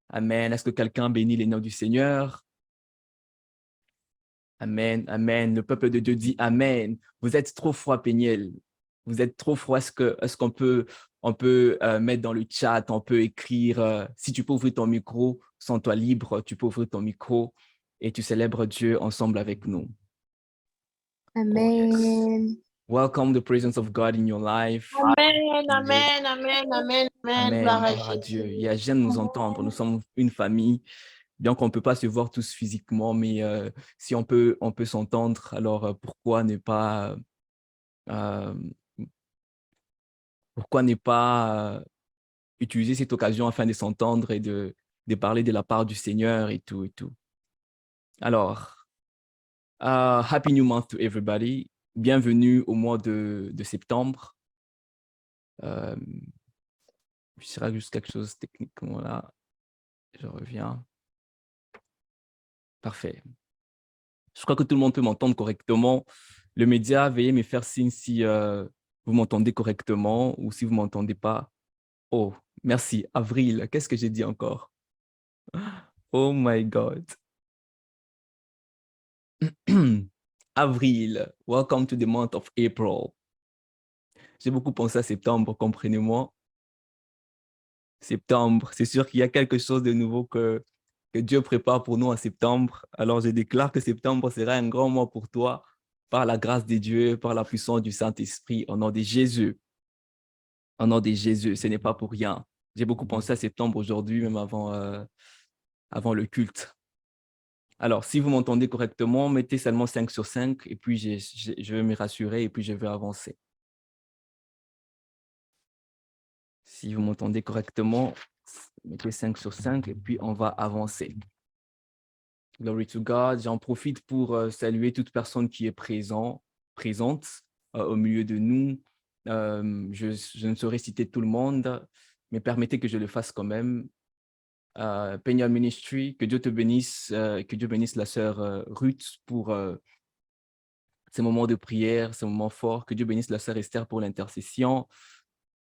Amen. Est-ce que quelqu'un bénit les noms du Seigneur? Amen, amen. Le peuple de Dieu dit Amen. Vous êtes trop froid, Péniel. Vous êtes trop froid. Est-ce qu'on peut, mettre dans le chat, on peut écrire, si tu peux ouvrir ton micro, sens-toi libre, tu peux ouvrir ton micro et tu célèbres Dieu ensemble avec nous. Oh yes. Amen. Welcome the presence of God in your life. Amen, amen, amen, amen, amen. Amen. Gloire à Dieu. Il j'aime nous entendre. Nous sommes une famille. Bien qu'on ne peut pas se voir tous physiquement, mais si on peut s'entendre, alors euh, pourquoi ne pas utiliser cette occasion afin de s'entendre et de parler de la part du Seigneur et tout et tout. Alors, Happy New Month to everybody. Bienvenue au mois de septembre. Je dirais juste quelque chose techniquement là. Je reviens. Parfait. Je crois que tout le monde peut m'entendre correctement. Le média, veuillez me faire signe si vous m'entendez correctement ou si vous ne m'entendez pas. Oh, merci. Avril, qu'est-ce que j'ai dit encore? Oh my God. Avril, welcome to the month of April. J'ai beaucoup pensé à septembre, comprenez-moi. Septembre, c'est sûr qu'il y a quelque chose de nouveau que Dieu prépare pour nous en septembre. Alors, je déclare que septembre sera un grand mois pour toi, par la grâce de Dieu, par la puissance du Saint-Esprit, au nom de Jésus. Au nom de Jésus, ce n'est pas pour rien. J'ai beaucoup pensé à septembre aujourd'hui, même avant le culte. Alors, si vous m'entendez correctement, mettez seulement 5 sur 5 et puis je vais me rassurer et puis je vais avancer. Si vous m'entendez correctement, mettez 5 sur 5 et puis on va avancer. Glory to God. J'en profite pour saluer toute personne qui est présente au milieu de nous. Je ne saurais citer tout le monde, mais permettez que je le fasse quand même. Peña Ministry, que Dieu te bénisse, que Dieu bénisse la sœur Ruth pour ces moments de prière, ces moments forts, que Dieu bénisse la sœur Esther pour l'intercession.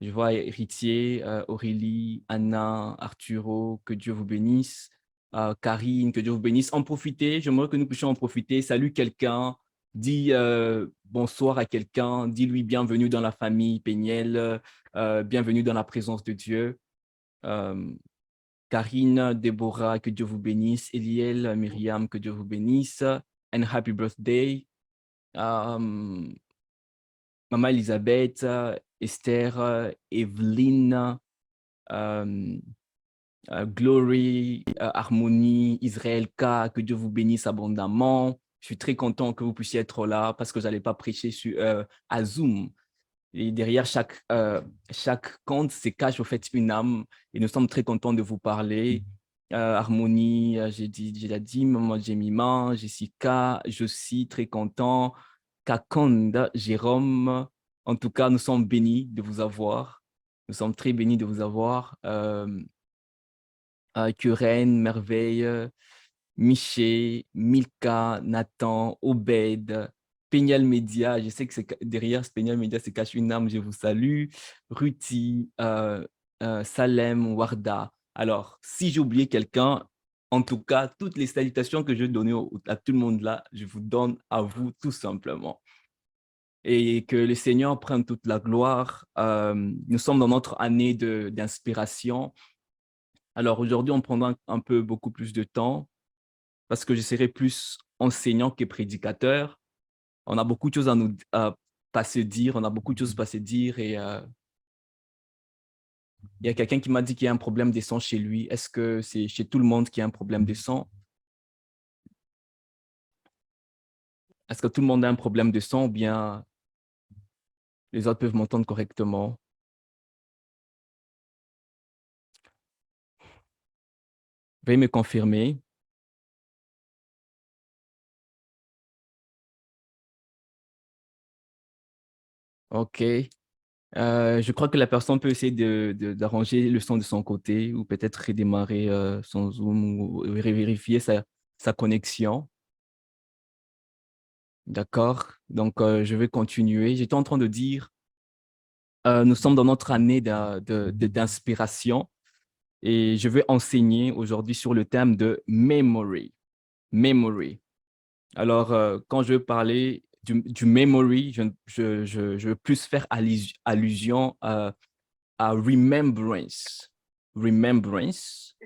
Je vois Héritier, Aurélie, Anna, Arturo, que Dieu vous bénisse. Karine, que Dieu vous bénisse. En profiter, j'aimerais que nous puissions en profiter. Salut quelqu'un, dis bonsoir à quelqu'un, dis-lui bienvenue dans la famille Péniel, bienvenue dans la présence de Dieu. Karine, Déborah, que Dieu vous bénisse. Eliel, Myriam, que Dieu vous bénisse. And happy birthday. Maman Elisabeth, Esther, Evelyne, Glory, Harmonie, Israël K, que Dieu vous bénisse abondamment. Je suis très content que vous puissiez être là parce que je n'allais pas prêcher à Zoom. Et derrière chaque compte se cache au fait une âme et nous sommes très contents de vous parler. Harmonie, j'ai dit, Maman Jemima, Jessica, je suis très content. Kakonda, Jérôme, en tout cas, nous sommes bénis de vous avoir. Nous sommes très bénis de vous avoir. Kuren, Merveille, Miché, Milka, Nathan, Obed, Péniel Média, je sais que derrière ce Péniel Média se cache une âme, je vous salue. Ruti, Salem, Warda. Alors, si j'ai oublié quelqu'un, en tout cas, toutes les salutations que je donnais à tout le monde là, je vous donne à vous tout simplement. Et que le Seigneur prenne toute la gloire. Nous sommes dans notre année d'inspiration. Alors aujourd'hui, on prendra beaucoup plus de temps parce que je serai plus enseignant que prédicateur. On a beaucoup de choses à pas se dire, on a beaucoup de choses à se dire et il y a quelqu'un qui m'a dit qu'il y a un problème de son chez lui. Est-ce que c'est chez tout le monde qu'il y a un problème de son? Est-ce que tout le monde a un problème de son ou bien les autres peuvent m'entendre correctement? Veuillez me confirmer. OK. Je crois que la personne peut essayer d'arranger le son de son côté ou peut-être redémarrer son Zoom ou vérifier sa connexion. D'accord. Donc, je vais continuer. J'étais en train de dire, nous sommes dans notre année d'inspiration. Et je vais enseigner aujourd'hui sur le thème de memory. Memory. Alors, quand je veux parler du memory, je veux plus faire allusion à remembrance. Remembrance.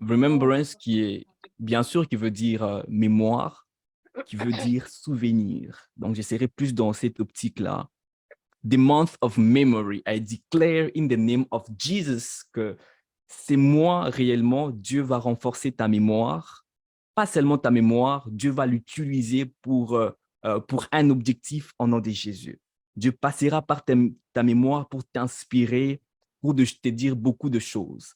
Remembrance qui est, bien sûr, qui veut dire mémoire, qui veut dire souvenir. Donc, j'essaierai plus dans cette optique-là. The month of memory. I declare in the name of Jesus que c'est moi réellement, Dieu va renforcer ta mémoire. Pas seulement ta mémoire, Dieu va l'utiliser pour un objectif au nom de Jésus. Dieu passera par ta mémoire pour t'inspirer, pour te dire beaucoup de choses.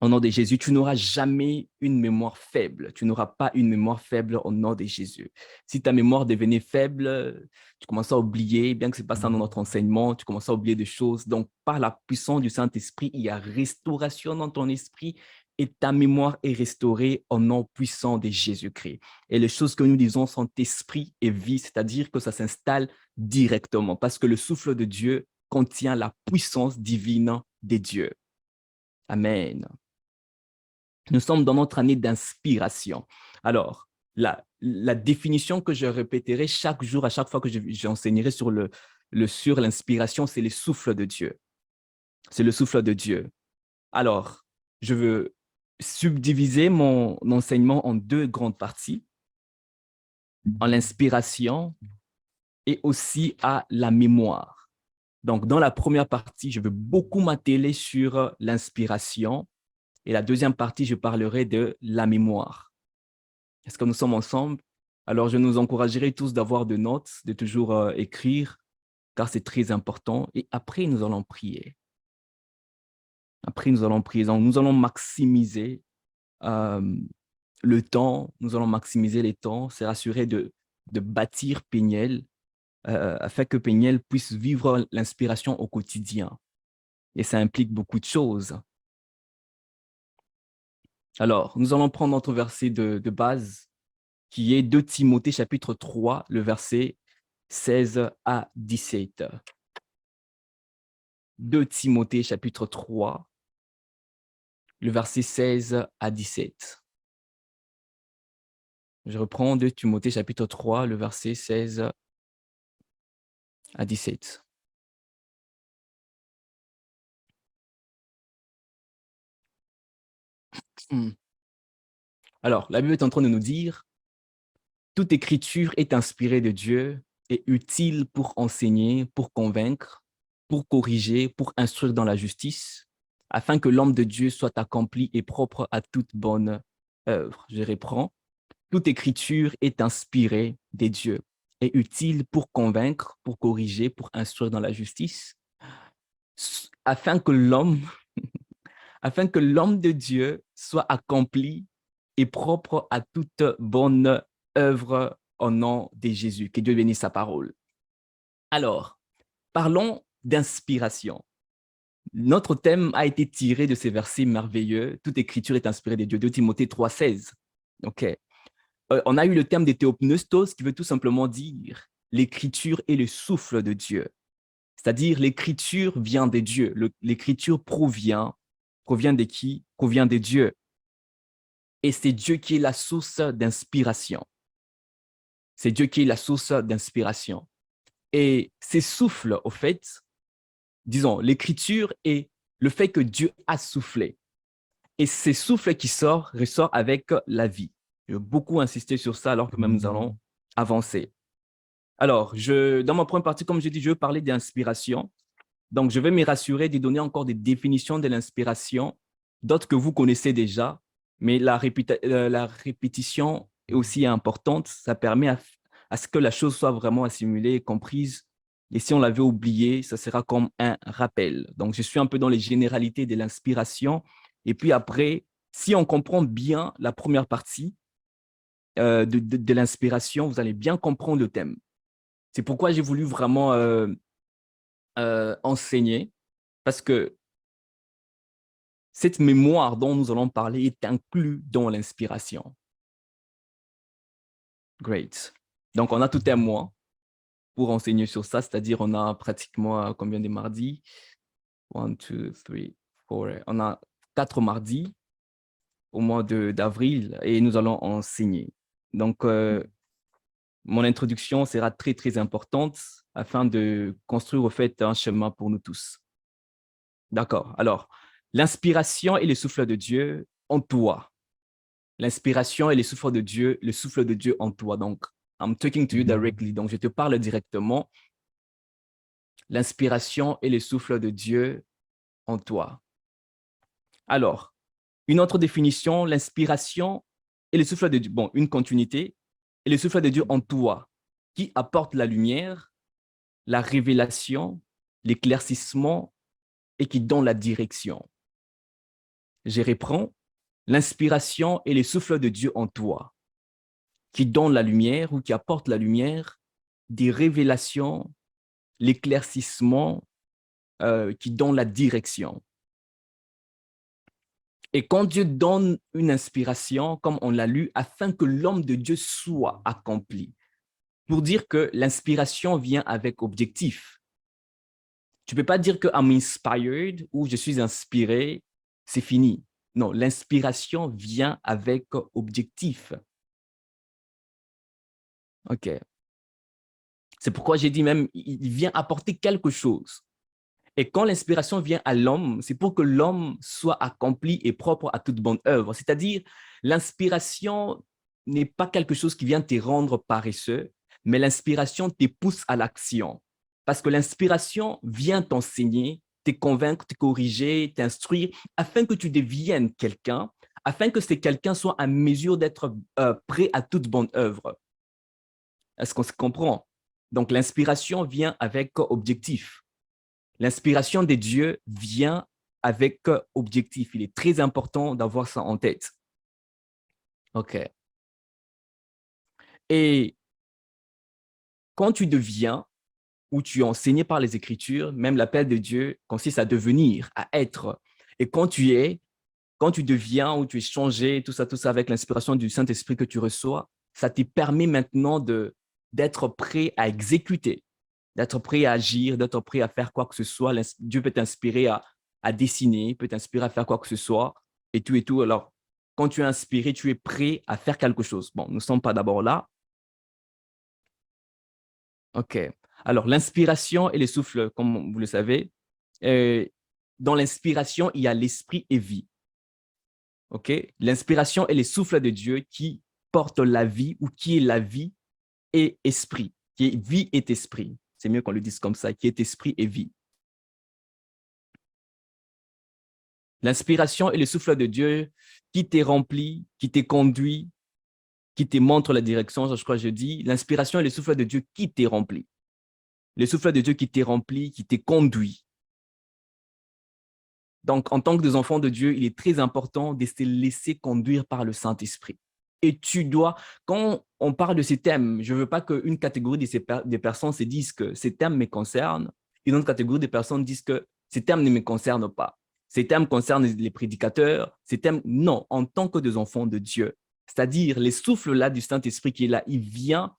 Au nom de Jésus, tu n'auras jamais une mémoire faible. Tu n'auras pas une mémoire faible au nom de Jésus. Si ta mémoire devenait faible, tu commences à oublier, bien que ce n'est pas ça dans notre enseignement, tu commences à oublier des choses. Donc, par la puissance du Saint-Esprit, il y a restauration dans ton esprit et ta mémoire est restaurée au nom puissant de Jésus-Christ. Et les choses que nous disons sont esprit et vie, c'est-à-dire que ça s'installe directement parce que le souffle de Dieu contient la puissance divine de Dieu. Amen. Nous sommes dans notre année d'inspiration. Alors, la définition que je répéterai chaque jour, à chaque fois que j'enseignerai sur l'inspiration, c'est le souffle de Dieu. C'est le souffle de Dieu. Alors, je veux subdiviser mon enseignement en deux grandes parties, en l'inspiration et aussi à la mémoire. Donc, dans la première partie, je veux beaucoup m'atteler sur l'inspiration. Et la deuxième partie, je parlerai de la mémoire. Est-ce que nous sommes ensemble? Alors, je nous encouragerai tous d'avoir des notes, de toujours écrire, car c'est très important. Et après, nous allons prier. Après, nous allons prier. Donc, nous allons maximiser le temps. Nous allons maximiser les temps. C'est rassurer de bâtir Péniel afin que Péniel puisse vivre l'inspiration au quotidien. Et ça implique beaucoup de choses. Alors, nous allons prendre notre verset de base, qui est 2 Timothée chapitre 3, le verset 16 à 17. 2 Timothée chapitre 3, le verset 16 à 17. Je reprends 2 Timothée chapitre 3, le verset 16 à 17. Alors, la Bible est en train de nous dire « Toute écriture est inspirée de Dieu et utile pour enseigner, pour convaincre, pour corriger, pour instruire dans la justice, afin que l'homme de Dieu soit accompli et propre à toute bonne œuvre. » Je reprends. Toute écriture est inspirée des dieux et utile pour convaincre, pour corriger, pour instruire dans la justice, afin que l'homme de Dieu soit accompli et propre à toute bonne œuvre au nom de Jésus. Que Dieu bénisse sa parole. Alors, parlons d'inspiration. Notre thème a été tiré de ces versets merveilleux. Toute écriture est inspirée des dieux. 2 Timothée 3,16. OK. On a eu le terme de théopneustos qui veut tout simplement dire l'écriture est le souffle de Dieu. C'est-à-dire l'écriture vient de Dieu. L'écriture provient de qui? Provient de Dieu. Et c'est Dieu qui est la source d'inspiration. C'est Dieu qui est la source d'inspiration. Et ces souffles, au fait, disons, l'écriture est le fait que Dieu a soufflé. Et ces souffles qui ressort avec la vie. Je veux beaucoup insister sur ça alors que même nous allons avancer. Alors, dans ma première partie, comme je dis, je veux parler d'inspiration. Donc, je vais me rassurer de donner encore des définitions de l'inspiration, d'autres que vous connaissez déjà, mais la répétition est aussi importante. Ça permet à ce que la chose soit vraiment assimilée et comprise. Et si on l'avait oublié, ça sera comme un rappel. Donc, je suis un peu dans les généralités de l'inspiration. Et puis après, si on comprend bien la première partie de l'inspiration, vous allez bien comprendre le thème. C'est pourquoi j'ai voulu vraiment enseigner, parce que cette mémoire dont nous allons parler est inclue dans l'inspiration. Great. Donc, on a tout un mois pour enseigner sur ça, c'est-à-dire on a pratiquement combien de mardis? 1, 2, 3, On a 4 mardis au mois d'avril et nous allons enseigner. Donc, mon introduction sera très, très importante afin de construire au fait un chemin pour nous tous. D'accord. Alors, l'inspiration et le souffle de Dieu en toi. L'inspiration et le souffle de Dieu en toi. Donc, I'm talking to you directly. Donc, je te parle directement. L'inspiration et le souffle de Dieu en toi. Alors, une autre définition, l'inspiration et le souffle de Dieu. Bon, une continuité. Et le souffle de Dieu en toi, qui apporte la lumière, la révélation, l'éclaircissement et qui donne la direction. Je reprends. L'inspiration et le souffle de Dieu en toi, qui donne la lumière ou qui apporte la lumière, des révélations, l'éclaircissement, qui donne la direction. Et quand Dieu donne une inspiration, comme on l'a lu, afin que l'homme de Dieu soit accompli, pour dire que l'inspiration vient avec objectif. Tu ne peux pas dire que I'm inspired ou je suis inspiré, c'est fini. Non, l'inspiration vient avec objectif. OK. C'est pourquoi j'ai dit même, il vient apporter quelque chose. Et quand l'inspiration vient à l'homme, c'est pour que l'homme soit accompli et propre à toute bonne œuvre. C'est-à-dire, l'inspiration n'est pas quelque chose qui vient te rendre paresseux, mais l'inspiration te pousse à l'action. Parce que l'inspiration vient t'enseigner, te convaincre, te corriger, t'instruire, afin que tu deviennes quelqu'un, afin que ce quelqu'un soit en mesure d'être prêt à toute bonne œuvre. Est-ce qu'on se comprend? Donc, l'inspiration vient avec objectif. L'inspiration de Dieu vient avec objectif. Il est très important d'avoir ça en tête. OK. Et quand tu deviens ou tu es enseigné par les Écritures, même l'appel de Dieu consiste à devenir, à être. Et quand tu deviens ou tu es changé, tout ça avec l'inspiration du Saint-Esprit que tu reçois, ça te permet maintenant d'être prêt à exécuter, d'être prêt à agir, d'être prêt à faire quoi que ce soit. Dieu peut t'inspirer à dessiner, peut t'inspirer à faire quoi que ce soit, et tout et tout. Alors, quand tu es inspiré, tu es prêt à faire quelque chose. Bon, nous ne sommes pas d'abord là. OK. Alors, l'inspiration et le souffle, comme vous le savez, dans l'inspiration, il y a l'esprit et vie. OK? L'inspiration est le souffle de Dieu qui porte la vie ou qui est la vie et esprit, qui est vie et esprit. C'est mieux qu'on le dise comme ça, qui est esprit et vie. L'inspiration est le souffle de Dieu qui t'est rempli, qui t'est conduit, qui te montre la direction, je crois que je dis. L'inspiration est le souffle de Dieu qui t'est rempli. Le souffle de Dieu qui t'est rempli, qui t'est conduit. Donc, en tant que des enfants de Dieu, il est très important de se laisser conduire par le Saint-Esprit. Et tu dois, quand on parle de ces thèmes, je ne veux pas qu'une catégorie des personnes se disent que ces thèmes me concernent, une autre catégorie de personnes disent que ces thèmes ne me concernent pas. Ces thèmes concernent les prédicateurs, ces thèmes, non, en tant que des enfants de Dieu. C'est-à-dire, les souffles-là du Saint-Esprit qui est là, il vient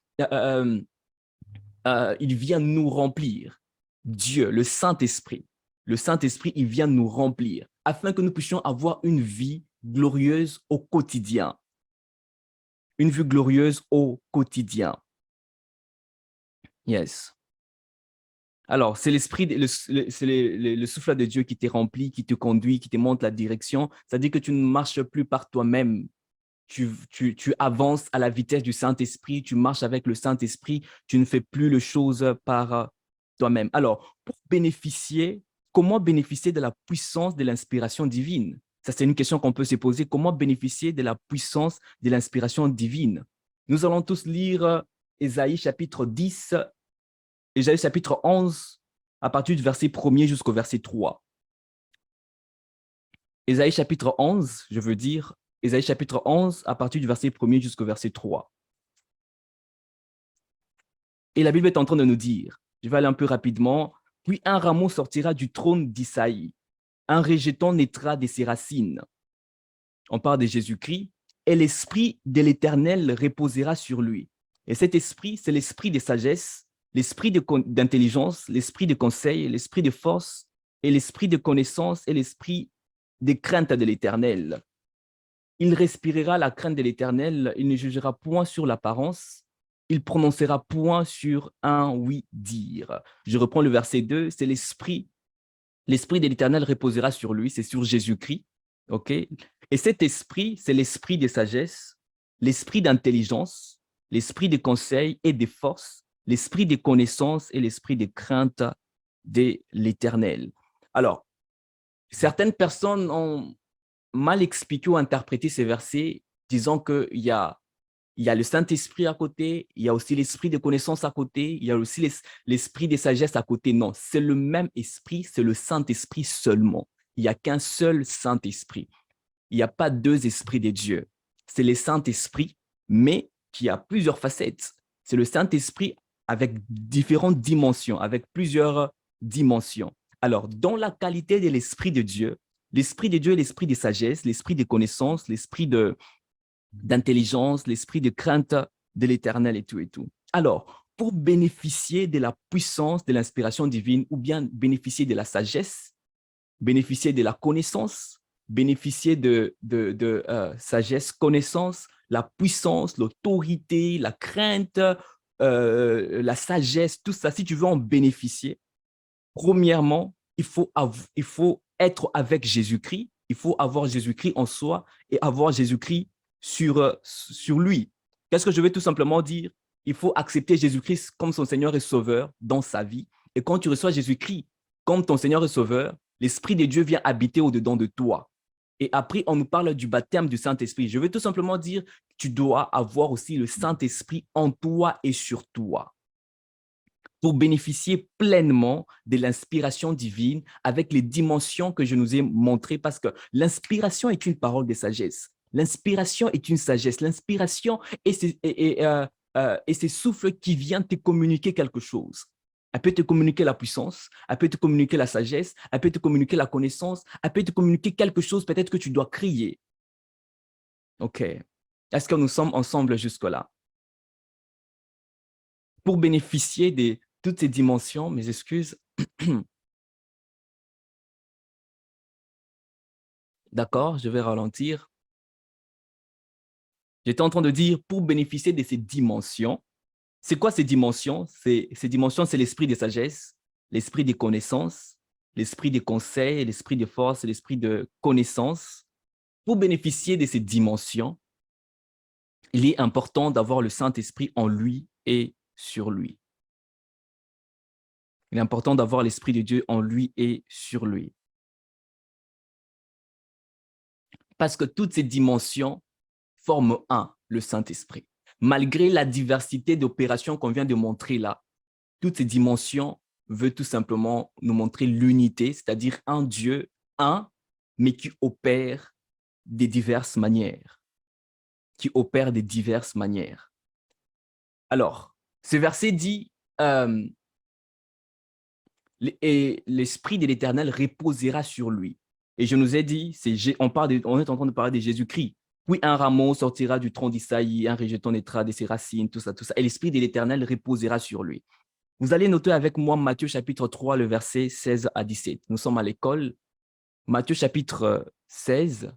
nous remplir. Dieu, le Saint-Esprit. Le Saint-Esprit, il vient nous remplir afin que nous puissions avoir une vie glorieuse au quotidien. Une vie glorieuse au quotidien. Yes. Alors, c'est l'esprit, c'est le souffle de Dieu qui t'est rempli, qui te conduit, qui te montre la direction. C'est-à-dire que tu ne marches plus par toi-même. Tu avances à la vitesse du Saint-Esprit, tu marches avec le Saint-Esprit, tu ne fais plus les choses par toi-même. Alors, comment bénéficier de la puissance de l'inspiration divine? Ça, c'est une question qu'on peut se poser. Comment bénéficier de la puissance de l'inspiration divine? Nous allons tous lire Ésaïe chapitre 10, Ésaïe chapitre 11, à partir du verset 1er jusqu'au verset 3. Ésaïe chapitre 11, je veux dire, Ésaïe chapitre 11, à partir du verset 1er jusqu'au verset 3. Et la Bible est en train de nous dire, je vais aller un peu rapidement, « Puis un rameau sortira du trône d'Isaïe, un rejeton naîtra de ses racines. » On parle de Jésus-Christ, « Et l'esprit de l'Éternel reposera sur lui. » Et cet esprit, c'est l'esprit de sagesse, l'esprit d'intelligence, l'esprit de conseil, l'esprit de force, et l'esprit de connaissance, et l'esprit des craintes de l'Éternel. Il respirera la crainte de l'Éternel, il ne jugera point sur l'apparence, il prononcera point sur un oui-dire. Je reprends le verset 2, c'est l'Esprit de l'Éternel reposera sur lui, c'est sur Jésus-Christ, ok? Et cet esprit, c'est l'esprit de sagesse, l'esprit d'intelligence, l'esprit de conseil et de force, l'esprit de connaissance et l'esprit de crainte de l'Éternel. Alors, certaines personnes ont mal expliqué ou interprété ces versets, disant qu'il y a le Saint-Esprit à côté, il y a aussi l'esprit de connaissance à côté, il y a aussi l'esprit de sagesse à côté. Non, c'est le même esprit, c'est le Saint-Esprit seulement. Il n'y a qu'un seul Saint-Esprit. Il n'y a pas deux esprits de Dieu. C'est le Saint-Esprit, mais qui a plusieurs facettes. C'est le Saint-Esprit avec différentes dimensions, avec plusieurs dimensions. Alors, dans la qualité de l'Esprit de Dieu est l'esprit de sagesse, l'esprit de connaissance, l'esprit d'intelligence, l'esprit de crainte de l'Éternel et tout et tout. Alors, pour bénéficier de la puissance de l'inspiration divine ou bien bénéficier de la sagesse, bénéficier de la connaissance, bénéficier de sagesse, connaissance, la puissance, l'autorité, la crainte, la sagesse, tout ça, si tu veux en bénéficier, premièrement, il faut être avec Jésus-Christ, il faut avoir Jésus-Christ en soi et avoir Jésus-Christ sur lui. Qu'est-ce que je veux tout simplement dire? Il faut accepter Jésus-Christ comme son Seigneur et Sauveur dans sa vie. Et quand tu reçois Jésus-Christ comme ton Seigneur et Sauveur, l'Esprit de Dieu vient habiter au-dedans de toi. Et après, on nous parle du baptême du Saint-Esprit. Je veux tout simplement dire que tu dois avoir aussi le Saint-Esprit en toi et sur toi pour bénéficier pleinement de l'inspiration divine avec les dimensions que je nous ai montrées, parce que l'inspiration est une parole de sagesse. L'inspiration est une sagesse. L'inspiration est ces souffles qui viennent te communiquer quelque chose. Elle peut te communiquer la puissance, elle peut te communiquer la sagesse, elle peut te communiquer la connaissance, elle peut te communiquer quelque chose peut-être que tu dois crier. OK. Est-ce que nous sommes ensemble jusque-là? Pour bénéficier de toutes ces dimensions, mes excuses. D'accord, je vais ralentir. J'étais en train de dire, pour bénéficier de ces dimensions, c'est quoi ces dimensions? Ces dimensions, c'est l'esprit de sagesse, l'esprit de connaissance, l'esprit de conseil, l'esprit de force, l'esprit de connaissance. Pour bénéficier de ces dimensions, il est important d'avoir le Saint-Esprit en lui et sur lui. Il est important d'avoir l'Esprit de Dieu en lui et sur lui. Parce que toutes ces dimensions forment un, le Saint-Esprit. Malgré la diversité d'opérations qu'on vient de montrer là, toutes ces dimensions veulent tout simplement nous montrer l'unité, c'est-à-dire un Dieu, un, mais qui opère de diverses manières. Alors, ce verset dit et l'Esprit de l'Éternel reposera sur lui. Et je nous ai dit, on est en train de parler de Jésus-Christ. Puis un rameau sortira du tronc d'Isaïe, un rejeton naîtra de ses racines, tout ça. Et l'Esprit de l'Éternel reposera sur lui. Vous allez noter avec moi Matthieu chapitre 3, le verset 16 à 17. Nous sommes à l'école. Matthieu chapitre 16,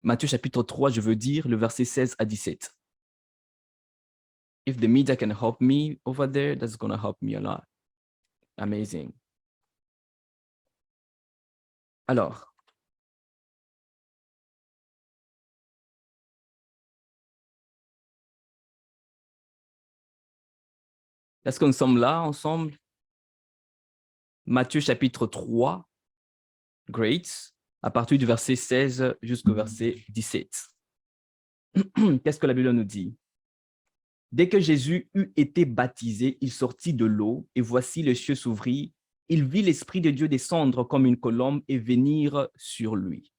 Matthieu chapitre 3, je veux dire, le verset 16 à 17. If the media can help me over there, that's going to help me a lot. Amazing. Alors, est-ce que nous sommes là ensemble? Matthieu chapitre 3, great, à partir du verset 16 jusqu'au verset 17. Qu'est-ce que la Bible nous dit? Dès que Jésus eut été baptisé, il sortit de l'eau, et voici le ciel s'ouvrit. Il vit l'Esprit de Dieu descendre comme une colombe et venir sur lui.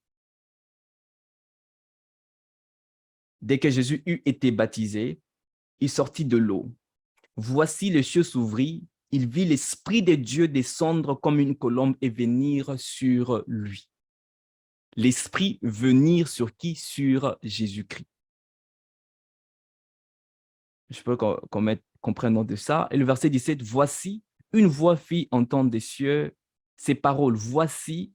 Dès que Jésus eut été baptisé, il sortit de l'eau. Voici le ciel s'ouvrit. Il vit l'Esprit de Dieu descendre comme une colombe et venir sur lui. L'Esprit venir sur qui? Sur Jésus-Christ. Je peux qu'on prenne note de ça. Et le verset 17, voici, une voix fit entendre des cieux ces paroles. Voici,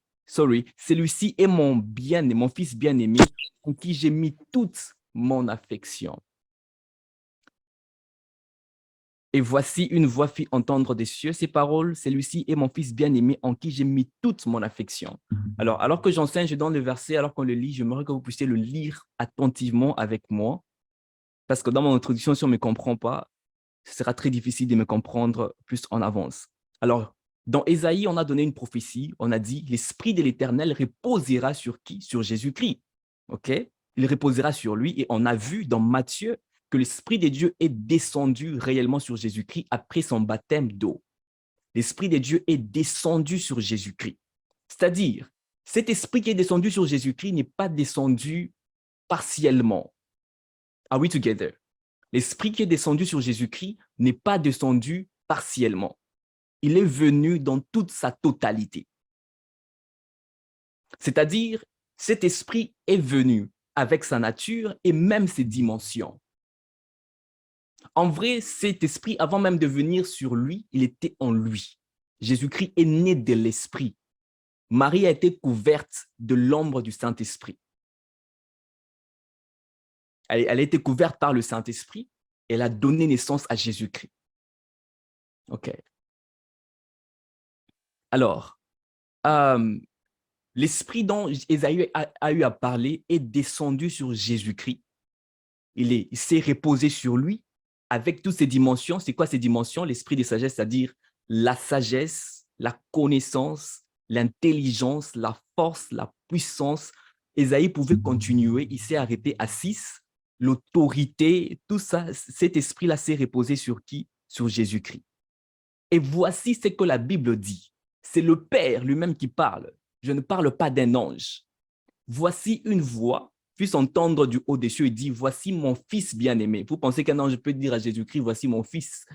celui-ci est mon bien-aimé, mon fils bien-aimé, en qui j'ai mis toute mon affection. Et voici une voix fit entendre des cieux ces paroles, celui-ci est mon fils bien-aimé en qui j'ai mis toute mon affection. Alors que j'enseigne, je donne le verset, alors qu'on le lit, j'aimerais que vous puissiez le lire attentivement avec moi, parce que dans mon introduction, si on ne me comprend pas, ce sera très difficile de me comprendre plus en avance. Alors, dans Ésaïe, on a donné une prophétie, on a dit, l'Esprit de l'Éternel reposera sur qui? Sur Jésus-Christ. OK? Il reposera sur lui et on a vu dans Matthieu que l'Esprit de Dieu est descendu réellement sur Jésus-Christ après son baptême d'eau. L'Esprit de Dieu est descendu sur Jésus-Christ. C'est-à-dire, cet Esprit qui est descendu sur Jésus-Christ n'est pas descendu partiellement. Are we together? L'Esprit qui est descendu sur Jésus-Christ n'est pas descendu partiellement. Il est venu dans toute sa totalité. C'est-à-dire, cet Esprit est venu avec sa nature et même ses dimensions. En vrai, cet Esprit, avant même de venir sur lui, il était en lui. Jésus-Christ est né de l'Esprit. Marie a été couverte de l'ombre du Saint-Esprit. Elle a été couverte par le Saint-Esprit. Elle a donné naissance à Jésus-Christ. OK. Alors, l'Esprit dont Ésaïe a eu à parler est descendu sur Jésus-Christ. Il s'est reposé sur lui avec toutes ses dimensions. C'est quoi ces dimensions? L'esprit de sagesse, c'est-à-dire la sagesse, la connaissance, l'intelligence, la force, la puissance. Ésaïe pouvait continuer, il s'est arrêté à 6. L'autorité, tout ça, cet esprit-là s'est reposé sur qui? Sur Jésus-Christ. Et voici ce que la Bible dit. C'est le Père lui-même qui parle. Je ne parle pas d'un ange. Voici une voix, puisse entendre du haut des cieux et dit, voici mon fils bien-aimé. Vous pensez qu'un ange peut dire à Jésus-Christ, voici mon fils?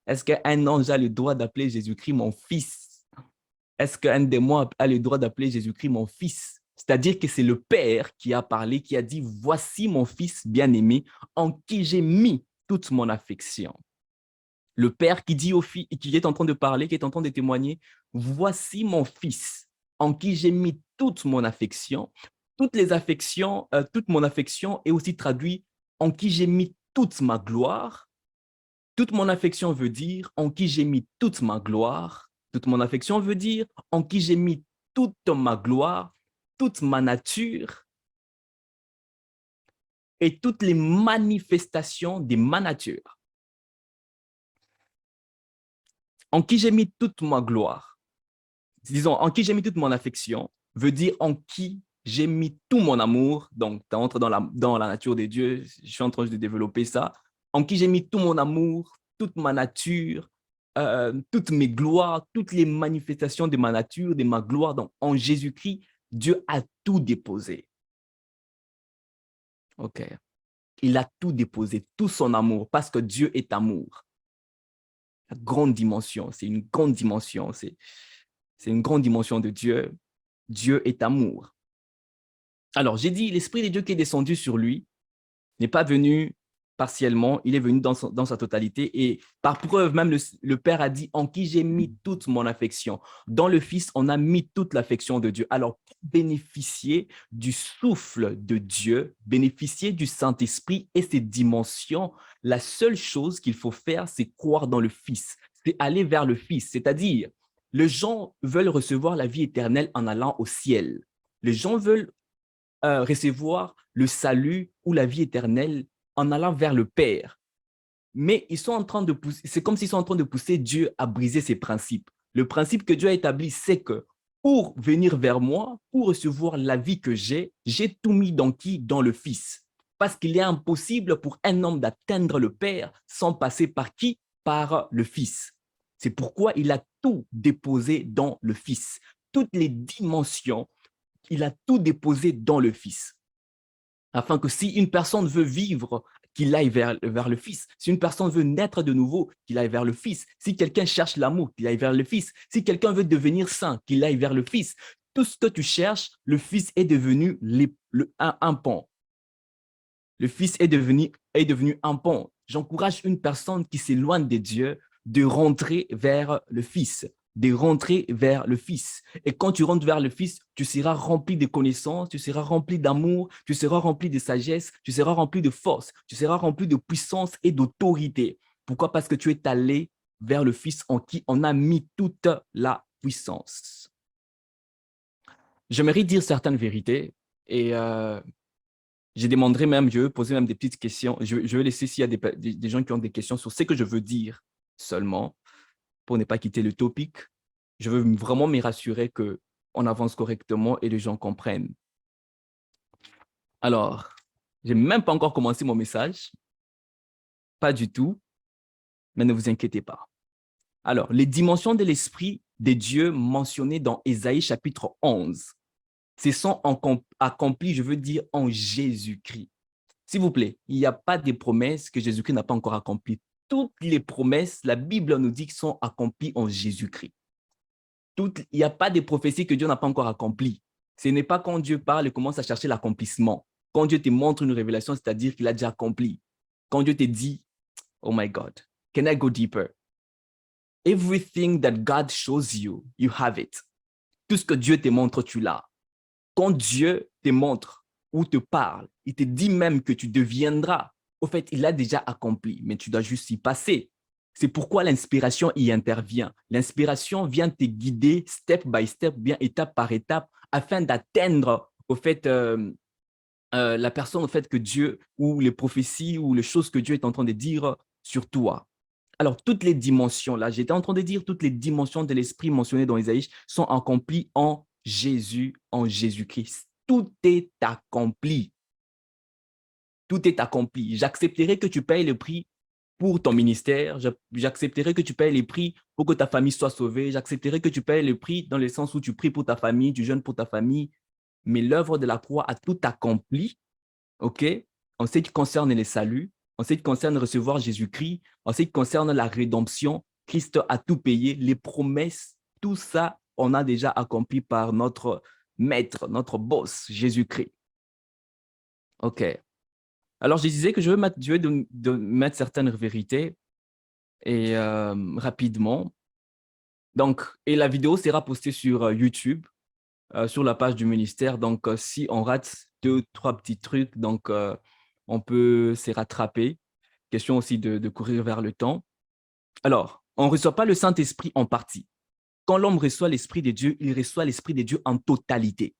Est-ce qu'un ange a le droit d'appeler Jésus-Christ mon fils? Est-ce qu'un démon a le droit d'appeler Jésus-Christ mon fils? C'est-à-dire que c'est le Père qui a parlé, qui a dit, voici mon fils bien-aimé en qui j'ai mis toute mon affection. Le Père qui dit au Fils, qui est en train de parler, qui est en train de témoigner, voici mon fils en qui j'ai mis toute mon affection. Toutes les affections, toute mon affection est aussi traduit en qui j'ai mis toute ma gloire. Toute mon affection veut dire en qui j'ai mis toute ma gloire. Toute mon affection veut dire en qui j'ai mis toute ma gloire, toute ma nature et toutes les manifestations de ma nature. En qui j'ai mis toute ma gloire. Disons, en qui j'ai mis toute mon affection, veut dire en qui j'ai mis tout mon amour. Donc, tu entres dans la nature de Dieu, je suis en train de développer ça. En qui j'ai mis tout mon amour, toute ma nature, toutes mes gloires, toutes les manifestations de ma nature, de ma gloire. Donc, en Jésus-Christ, Dieu a tout déposé. OK. Il a tout déposé, tout son amour, parce que Dieu est amour. La grande dimension, c'est une grande dimension, c'est une grande dimension de Dieu. Dieu est amour. Alors, j'ai dit, l'Esprit de Dieu qui est descendu sur lui n'est pas venu partiellement, il est venu dans sa totalité. Et par preuve, même le Père a dit, en qui j'ai mis toute mon affection. Dans le Fils, on a mis toute l'affection de Dieu. Alors, pour bénéficier du souffle de Dieu, bénéficier du Saint-Esprit et ses dimensions, la seule chose qu'il faut faire, c'est croire dans le Fils. C'est aller vers le Fils, c'est-à-dire, les gens veulent recevoir la vie éternelle en allant au ciel. Les gens veulent recevoir le salut ou la vie éternelle en allant vers le Père. Mais ils sont en train de pousser, c'est comme s'ils sont en train de pousser Dieu à briser ses principes. Le principe que Dieu a établi, c'est que pour venir vers moi, pour recevoir la vie que j'ai tout mis dans qui? Dans le Fils. Parce qu'il est impossible pour un homme d'atteindre le Père sans passer par qui? Par le Fils. C'est pourquoi il a tout déposé dans le Fils. Toutes les dimensions, il a tout déposé dans le Fils. Afin que si une personne veut vivre, qu'il aille vers le Fils. Si une personne veut naître de nouveau, qu'il aille vers le Fils. Si quelqu'un cherche l'amour, qu'il aille vers le Fils. Si quelqu'un veut devenir saint, qu'il aille vers le Fils. Tout ce que tu cherches, le Fils est devenu un pont. Le Fils est devenu un pont. J'encourage une personne qui s'éloigne de Dieu de rentrer vers le Fils. de rentrer vers le Fils. Et quand tu rentres vers le Fils, tu seras rempli de connaissances, tu seras rempli d'amour, tu seras rempli de sagesse, tu seras rempli de force, tu seras rempli de puissance et d'autorité. Pourquoi? Parce que tu es allé vers le Fils en qui on a mis toute la puissance. J'aimerais dire certaines vérités et je demanderai même, je vais poser même des petites questions. Je vais laisser s'il y a des gens qui ont des questions sur ce que je veux dire seulement pour ne pas quitter le topic. Je veux vraiment me rassurer qu'on avance correctement et les gens comprennent. Alors, je n'ai même pas encore commencé mon message. Pas du tout, mais ne vous inquiétez pas. Alors, les dimensions de l'esprit de Dieu mentionnées dans Ésaïe chapitre 11, ce sont accomplies, je veux dire, en Jésus-Christ. S'il vous plaît, il n'y a pas de promesses que Jésus-Christ n'a pas encore accomplies. Toutes les promesses, la Bible nous dit qu'elles sont accomplies en Jésus-Christ. Il n'y a pas de prophéties que Dieu n'a pas encore accomplies. Ce n'est pas quand Dieu parle et commence à chercher l'accomplissement. Quand Dieu te montre une révélation, c'est-à-dire qu'il a déjà accompli. Quand Dieu te dit, oh my God, can I go deeper? Everything that God shows you, you have it. Tout ce que Dieu te montre, tu l'as. Quand Dieu te montre ou te parle, il te dit même que tu deviendras. Au fait, il a déjà accompli, mais tu dois juste y passer. C'est pourquoi l'inspiration y intervient. L'inspiration vient te guider step by step, bien étape par étape, afin d'atteindre au fait la personne au fait que Dieu ou les prophéties ou les choses que Dieu est en train de dire sur toi. Alors, toutes les dimensions, là, j'étais en train de dire, toutes les dimensions de l'esprit mentionnées dans Isaïe sont accomplies en Jésus, en Jésus-Christ. Tout est accompli. Tout est accompli. J'accepterai que tu payes le prix pour ton ministère. J'accepterai que tu payes les prix pour que ta famille soit sauvée. J'accepterai que tu payes le prix dans le sens où tu pries pour ta famille, tu jeûnes pour ta famille. Mais l'œuvre de la croix a tout accompli, OK? En ce qui concerne les saluts, en ce qui concerne recevoir Jésus-Christ, en ce qui concerne la rédemption, Christ a tout payé, les promesses, tout ça, on a déjà accompli par notre maître, notre boss, Jésus-Christ. OK. Alors, je disais que je vais mettre certaines vérités et rapidement. Donc, et la vidéo sera postée sur YouTube, sur la page du ministère. Donc, si on rate 2-3 petits trucs, donc on peut se rattraper. Question aussi de courir vers le temps. Alors, on ne reçoit pas le Saint-Esprit en partie. Quand l'homme reçoit l'Esprit de Dieu, il reçoit l'Esprit de Dieu en totalité.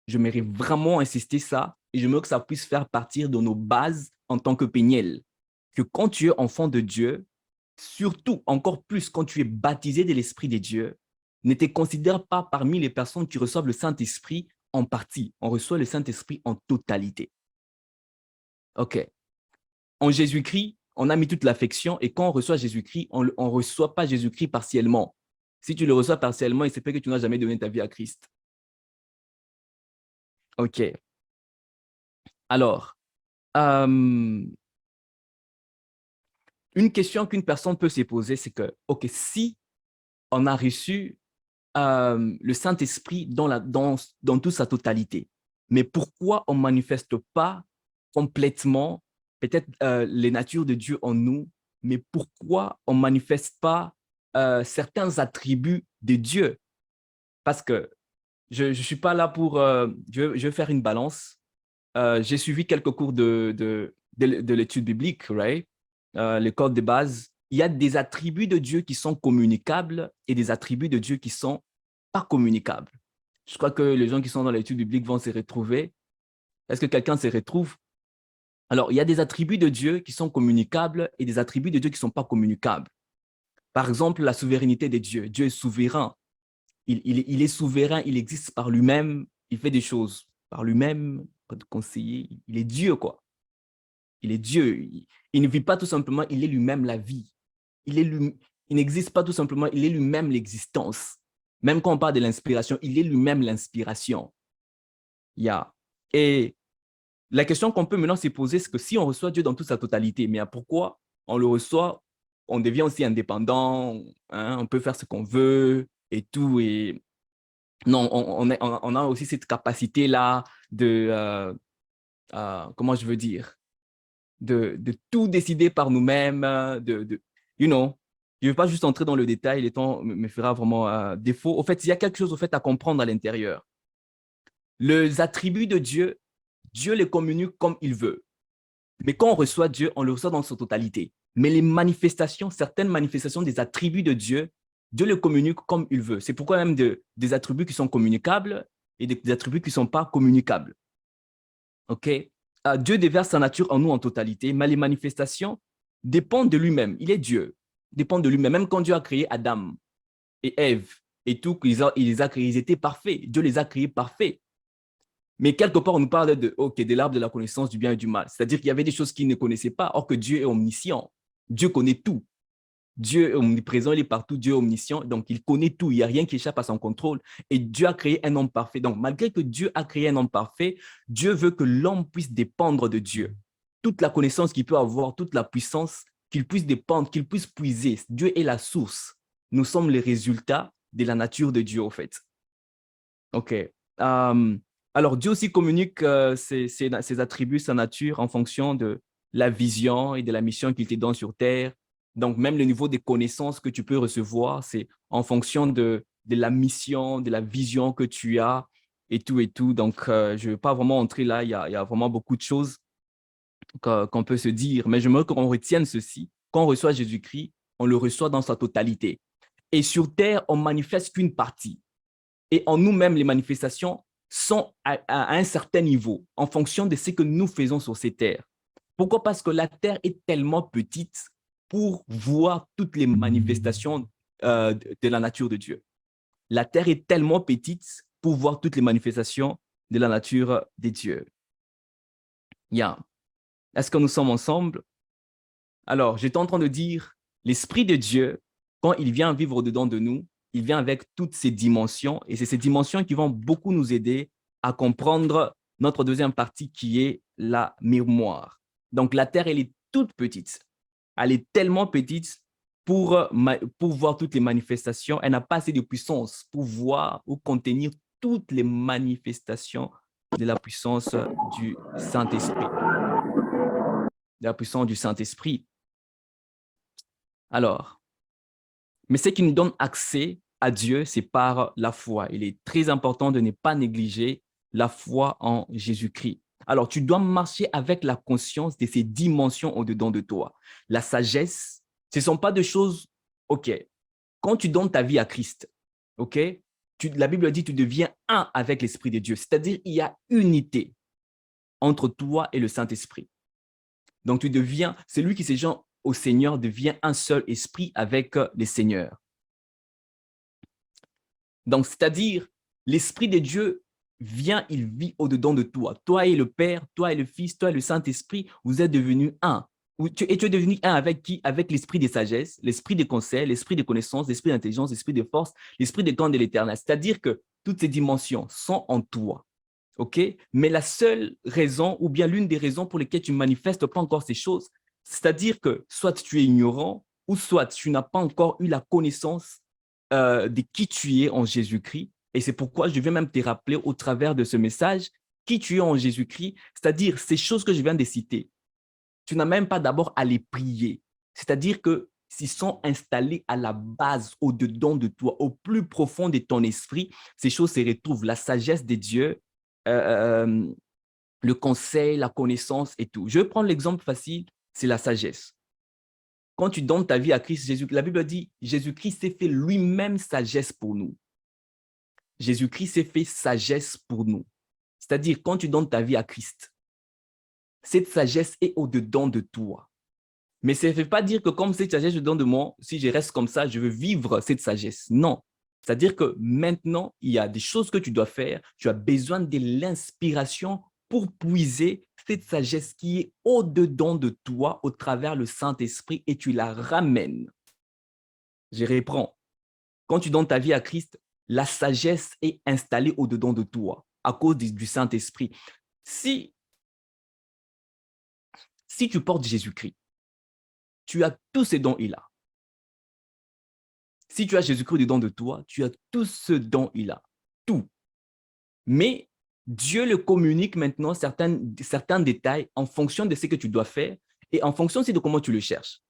Je mérite vraiment insister ça et je veux que ça puisse faire partir de nos bases en tant que Péniel. Que quand tu es enfant de Dieu, surtout encore plus quand tu es baptisé de l'Esprit de Dieu, ne te considère pas parmi les personnes qui reçoivent le Saint-Esprit en partie. On reçoit le Saint-Esprit en totalité. OK. En Jésus-Christ, on a mis toute l'affection et quand on reçoit Jésus-Christ, on ne reçoit pas Jésus-Christ partiellement. Si tu le reçois partiellement, il se peut que tu n'as jamais donné ta vie à Christ. OK. Alors, une question qu'une personne peut se poser, c'est que, OK, si on a reçu le Saint-Esprit dans toute sa totalité, mais pourquoi on ne manifeste pas complètement peut-être les natures de Dieu en nous, mais pourquoi on ne manifeste pas certains attributs de Dieu? Parce que je ne suis pas là pour… je vais faire une balance. J'ai suivi quelques cours de l'étude biblique, right? Les codes de base. Il y a des attributs de Dieu qui sont communicables et des attributs de Dieu qui sont pas communicables. Je crois que les gens qui sont dans l'étude biblique vont se retrouver. Est-ce que quelqu'un se retrouve? Alors, il y a des attributs de Dieu qui sont communicables et des attributs de Dieu qui ne sont pas communicables. Par exemple, la souveraineté de Dieu. Dieu est souverain. Il est souverain, il existe par lui-même, il fait des choses par lui-même, pas de conseiller. Il est Dieu, quoi. Il est Dieu. Il ne vit pas tout simplement, il est lui-même la vie. Il n'existe pas tout simplement, il est lui-même l'existence. Même quand on parle de l'inspiration, il est lui-même l'inspiration. Yeah. Et la question qu'on peut maintenant se poser, c'est que si on reçoit Dieu dans toute sa totalité, mais pourquoi on le reçoit, on devient aussi indépendant, hein, on peut faire ce qu'on veut et tout. Et non, on a aussi cette capacité-là de, comment je veux dire, de tout décider par nous-mêmes, you know. Je ne vais pas juste entrer dans le détail, le temps me fera vraiment défaut. Au fait, il y a quelque chose au fait, à comprendre à l'intérieur. Les attributs de Dieu, Dieu les communique comme il veut. Mais quand on reçoit Dieu, on le reçoit dans sa totalité. Mais les manifestations, certaines manifestations des attributs de Dieu, Dieu les communique comme il veut. C'est pourquoi même des attributs qui sont communicables et des attributs qui ne sont pas communicables. OK? Dieu déverse sa nature en nous en totalité, mais les manifestations dépendent de lui-même. Il est Dieu, dépendent de lui-même. Même quand Dieu a créé Adam et Ève et tout, il les a créés, ils étaient parfaits. Dieu les a créés parfaits. Mais quelque part, on nous parle de l'arbre de la connaissance du bien et du mal. C'est-à-dire qu'il y avait des choses qu'ils ne connaissaient pas, or que Dieu est omniscient. Dieu connaît tout. Dieu est omniprésent, il est partout, Dieu est omniscient, donc il connaît tout, il n'y a rien qui échappe à son contrôle. Et Dieu a créé un homme parfait. Donc, malgré que Dieu a créé un homme parfait, Dieu veut que l'homme puisse dépendre de Dieu. Toute la connaissance qu'il peut avoir, toute la puissance, qu'il puisse dépendre, qu'il puisse puiser. Dieu est la source. Nous sommes les résultats de la nature de Dieu, au fait. OK. Alors, Dieu aussi communique ses attributs, sa nature en fonction de la vision et de la mission qu'il te donne sur Terre. Donc, même le niveau des connaissances que tu peux recevoir, c'est en fonction de la mission, de la vision que tu as et tout et tout. Donc, je ne vais pas vraiment entrer là. Il y a vraiment beaucoup de choses qu'on peut se dire. Mais j'aimerais qu'on retienne ceci. Quand on reçoit Jésus-Christ, on le reçoit dans sa totalité. Et sur Terre, on manifeste qu'une partie. Et en nous-mêmes, les manifestations sont à un certain niveau en fonction de ce que nous faisons sur ces terres. Pourquoi? Parce que la terre est tellement petite pour voir toutes les manifestations de la nature de Dieu. La terre est tellement petite pour voir toutes les manifestations de la nature de Dieu. Yeah. Est-ce que nous sommes ensemble? Alors, j'étais en train de dire, l'Esprit de Dieu, quand il vient vivre au-dedans de nous, il vient avec toutes ces dimensions et c'est ces dimensions qui vont beaucoup nous aider à comprendre notre deuxième partie qui est la mémoire. Donc, la Terre, elle est toute petite. Elle est tellement petite pour voir toutes les manifestations. Elle n'a pas assez de puissance pour voir ou contenir toutes les manifestations de la puissance du Saint-Esprit. De la puissance du Saint-Esprit. Alors, mais ce qui nous donne accès à Dieu, c'est par la foi. Il est très important de ne pas négliger la foi en Jésus-Christ. Alors, tu dois marcher avec la conscience de ces dimensions au-dedans de toi. La sagesse, ce ne sont pas des choses, OK, quand tu donnes ta vie à Christ, OK, la Bible dit tu deviens un avec l'Esprit de Dieu. C'est-à-dire il y a unité entre toi et le Saint-Esprit. Donc, tu deviens, celui qui se joint au Seigneur devient un seul esprit avec les seigneurs. Donc, c'est-à-dire, l'Esprit de Dieu vient, il vit au-dedans de toi. Toi et le Père, toi et le Fils, toi et le Saint-Esprit, vous êtes devenus un. Et tu es devenu un avec qui? Avec l'esprit de sagesse, l'esprit de conseil, l'esprit de connaissance, l'esprit d'intelligence, l'esprit de force, l'esprit de grande de l'éternel. C'est-à-dire que toutes ces dimensions sont en toi. OK? Mais la seule raison, ou bien l'une des raisons pour lesquelles tu ne manifestes pas encore ces choses, c'est-à-dire que soit tu es ignorant, ou soit tu n'as pas encore eu la connaissance de qui tu es en Jésus-Christ. Et c'est pourquoi je vais même te rappeler au travers de ce message qui tu es en Jésus-Christ, c'est-à-dire ces choses que je viens de citer. Tu n'as même pas d'abord à les prier. C'est-à-dire que s'ils sont installés à la base, au-dedans de toi, au plus profond de ton esprit, ces choses se retrouvent. La sagesse de Dieu, le conseil, la connaissance et tout. Je vais prendre l'exemple facile, c'est la sagesse. Quand tu donnes ta vie à Christ Jésus, la Bible dit, Jésus-Christ s'est fait lui-même sagesse pour nous. Jésus-Christ s'est fait sagesse pour nous. C'est-à-dire, quand tu donnes ta vie à Christ, cette sagesse est au-dedans de toi. Mais ça ne veut pas dire que comme cette sagesse est au-dedans de moi, si je reste comme ça, je veux vivre cette sagesse. Non. C'est-à-dire que maintenant, il y a des choses que tu dois faire. Tu as besoin de l'inspiration pour puiser cette sagesse qui est au-dedans de toi au travers le Saint-Esprit et tu la ramènes. Je reprends. Quand tu donnes ta vie à Christ, la sagesse est installée au-dedans de toi à cause du Saint-Esprit. Si tu portes Jésus-Christ, tu as tout ce dont il a. Si tu as Jésus-Christ dedans de toi, tu as tout ce dont il a. Tout. Mais Dieu le communique maintenant certains détails en fonction de ce que tu dois faire et en fonction aussi de comment tu le cherches.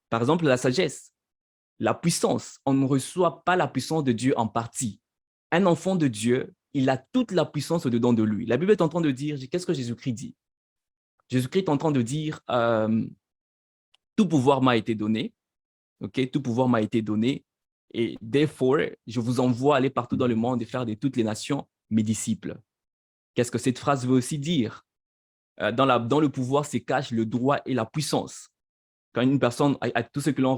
Par exemple, la sagesse. la puissance. On ne reçoit pas la puissance de Dieu en partie. Un enfant de Dieu, il a toute la puissance au-dedans de lui. La Bible est en train de dire, qu'est-ce que Jésus-Christ dit? Jésus-Christ est en train de dire, tout pouvoir m'a été donné, ok? Tout pouvoir m'a été donné, et therefore, je vous envoie aller partout dans le monde et faire de toutes les nations mes disciples. Qu'est-ce que cette phrase veut aussi dire? Dans le pouvoir se cache le droit et la puissance. Quand une personne, à tous ceux qui l'ont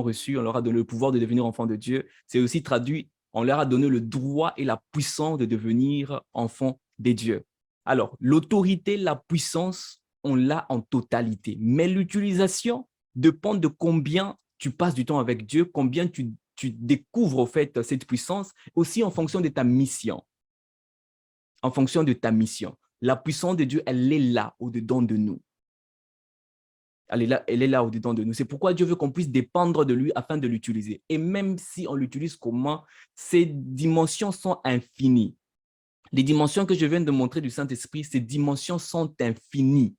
reçu, on leur a donné le pouvoir de devenir enfant de Dieu, c'est aussi traduit, on leur a donné le droit et la puissance de devenir enfant des dieux. Alors, l'autorité, la puissance, on l'a en totalité, mais l'utilisation dépend de combien tu passes du temps avec Dieu, combien tu découvres au fait cette puissance, aussi en fonction de ta mission. En fonction de ta mission. La puissance de Dieu, elle est là, au-dedans de nous. Elle est là au-dedans de nous. C'est pourquoi Dieu veut qu'on puisse dépendre de lui afin de l'utiliser. Et même si on l'utilise comment, ces dimensions sont infinies. Les dimensions que je viens de montrer du Saint-Esprit, ces dimensions sont infinies.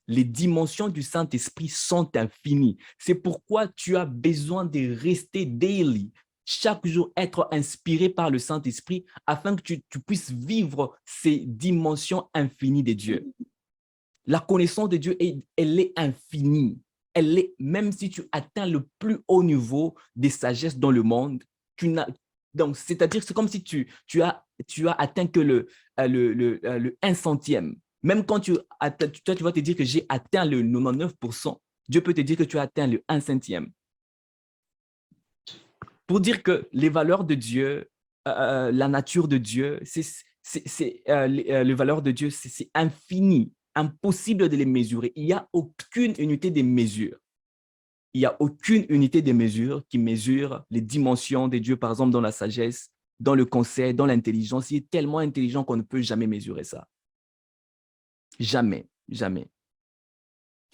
Les dimensions du Saint-Esprit sont infinies. C'est pourquoi tu as besoin de rester daily, chaque jour être inspiré par le Saint-Esprit afin que tu puisses vivre ces dimensions infinies de Dieu. La connaissance de Dieu, elle est infinie. Même si tu atteins le plus haut niveau de sagesse dans le monde, donc, c'est-à-dire que c'est comme si tu as atteint que le 1/100e. Même quand tu vas te dire que j'ai atteint le 99%, Dieu peut te dire que tu as atteint le 1/100e. Pour dire que les valeurs de Dieu, la nature de Dieu, les valeurs de Dieu, c'est infini, impossible de les mesurer. Il n'y a aucune unité de mesure. Il n'y a aucune unité de mesure qui mesure les dimensions de Dieu, par exemple, dans la sagesse, dans le conseil, dans l'intelligence. Il est tellement intelligent qu'on ne peut jamais mesurer ça. Jamais, jamais.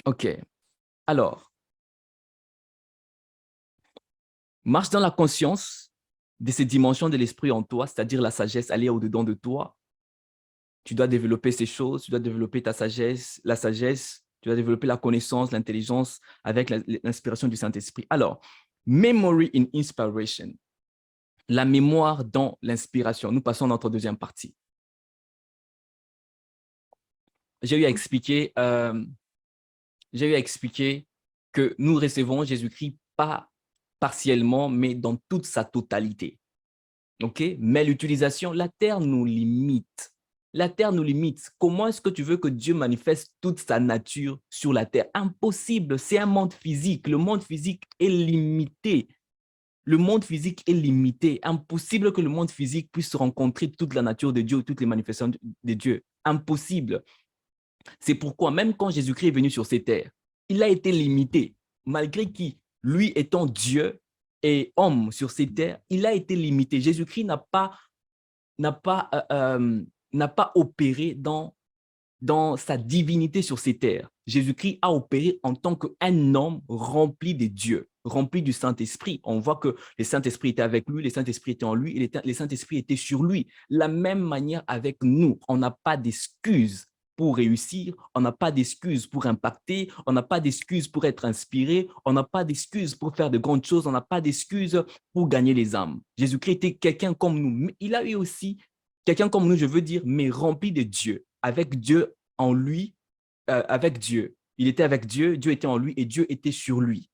OK. Alors, marche dans la conscience de ces dimensions de l'esprit en toi, c'est-à-dire la sagesse, elle est au-dedans de toi. Tu dois développer ces choses, tu dois développer ta sagesse, la sagesse, tu dois développer la connaissance, l'intelligence avec l'inspiration du Saint-Esprit. Alors, memory in inspiration, la mémoire dans l'inspiration. Nous passons à notre deuxième partie. J'ai eu à expliquer que nous recevons Jésus-Christ pas partiellement, mais dans toute sa totalité. OK? Mais l'utilisation, la terre nous limite. La terre nous limite. Comment est-ce que tu veux que Dieu manifeste toute sa nature sur la terre? Impossible, c'est un monde physique. Le monde physique est limité. Le monde physique est limité. Impossible que le monde physique puisse rencontrer toute la nature de Dieu, toutes les manifestations de Dieu. Impossible. C'est pourquoi, même quand Jésus-Christ est venu sur ces terres, il a été limité. Malgré qu'il, lui étant Dieu et homme sur ces terres, il a été limité. Jésus-Christ n'a pas opéré dans sa divinité sur ces terres. Jésus-Christ a opéré en tant qu'un homme rempli de Dieu, rempli du Saint-Esprit. On voit que le Saint-Esprit était avec lui, le Saint-Esprit était en lui, et le Saint-Esprit était sur lui. La même manière avec nous, on n'a pas d'excuse pour réussir, on n'a pas d'excuse pour impacter, on n'a pas d'excuse pour être inspiré, on n'a pas d'excuse pour faire de grandes choses, on n'a pas d'excuse pour gagner les âmes. Jésus-Christ était quelqu'un comme nous, mais il a eu aussi quelqu'un comme nous, je veux dire, mais rempli de Dieu, avec Dieu en lui, avec Dieu. Il était avec Dieu, Dieu était en lui et Dieu était sur lui.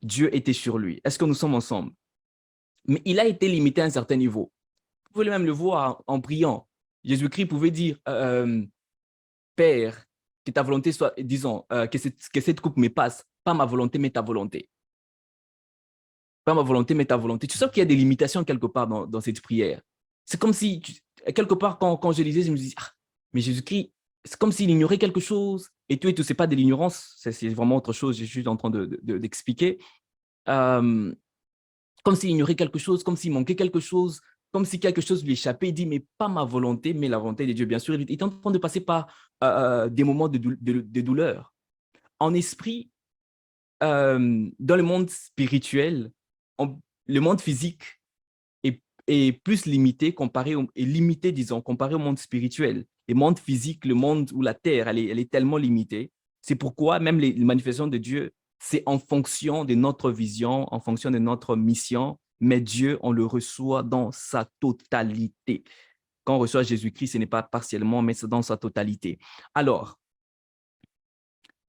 Dieu était sur lui. Est-ce que nous sommes ensemble? Mais il a été limité à un certain niveau. Vous pouvez même le voir en priant. Jésus-Christ pouvait dire, Père, que ta volonté soit, disons, que cette coupe me passe, pas ma volonté, mais ta volonté. Pas ma volonté, mais ta volonté. Tu sais qu'il y a des limitations quelque part dans cette prière. C'est comme si, quelque part, quand je lisais, je me disais, mais Jésus-Christ, c'est comme s'il ignorait quelque chose. Et tout, ce n'est pas de l'ignorance, c'est vraiment autre chose, je suis en train d'expliquer. Comme s'il ignorait quelque chose, comme s'il manquait quelque chose, comme si quelque chose lui échappait. Il dit, mais pas ma volonté, mais la volonté de Dieu. Bien sûr, il est en train de passer par des moments de douleur. En esprit, dans le monde spirituel, le monde physique est plus limité comparé au monde spirituel. Le monde physique, le monde où la terre, elle est tellement limitée. C'est pourquoi même les manifestations de Dieu c'est en fonction de notre vision, en fonction de notre mission, mais Dieu, on le reçoit dans sa totalité. Quand on reçoit Jésus-Christ, ce n'est pas partiellement, mais c'est dans sa totalité. Alors,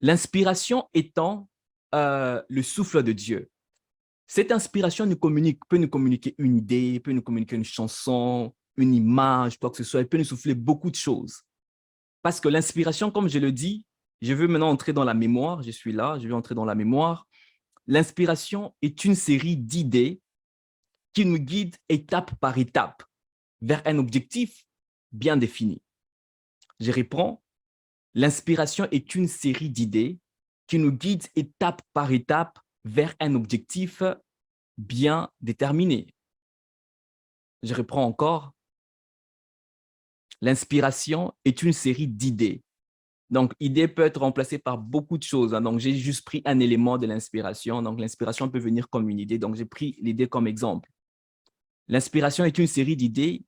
l'inspiration étant le souffle de Dieu. Cette inspiration peut nous communiquer une idée, peut nous communiquer une chanson, une image, quoi que ce soit. Elle peut nous souffler beaucoup de choses. Parce que l'inspiration, comme je le dis, je veux maintenant entrer dans la mémoire. Je suis là, je vais entrer dans la mémoire. L'inspiration est une série d'idées qui nous guident étape par étape vers un objectif bien défini. Je reprends. L'inspiration est une série d'idées qui nous guident étape par étape vers un objectif bien déterminé. Je reprends encore. L'inspiration est une série d'idées. Donc, idée peut être remplacée par beaucoup de choses. Donc, j'ai juste pris un élément de l'inspiration. Donc, l'inspiration peut venir comme une idée. Donc, j'ai pris l'idée comme exemple. L'inspiration est une série d'idées